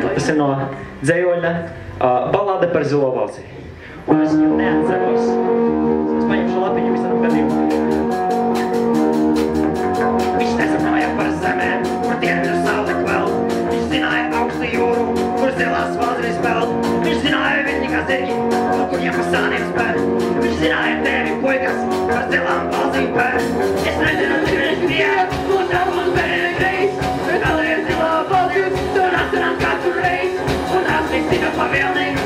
Tas ir no dzējoļa balāde par zilo valsi. Un es viņu neatceros. Es paņemšu lapiņu visam gadījumu. Viņš nezināja par zemēm, kur dienvidu sauli kveld. Viņš zināja augstu jūru, kur zilās valzris peld. Viņš zināja viņi kā zirgi, no kuriem pa sāniem spēr. Viņš zināja tevi, puikas, par zilām valzīm pēr. Es nezinu, cik viņš bija, un tā mums bērni greis. Bet vēl ir zilā valzis, tur atceram katru reiz. Un atrisina pavilnīgi.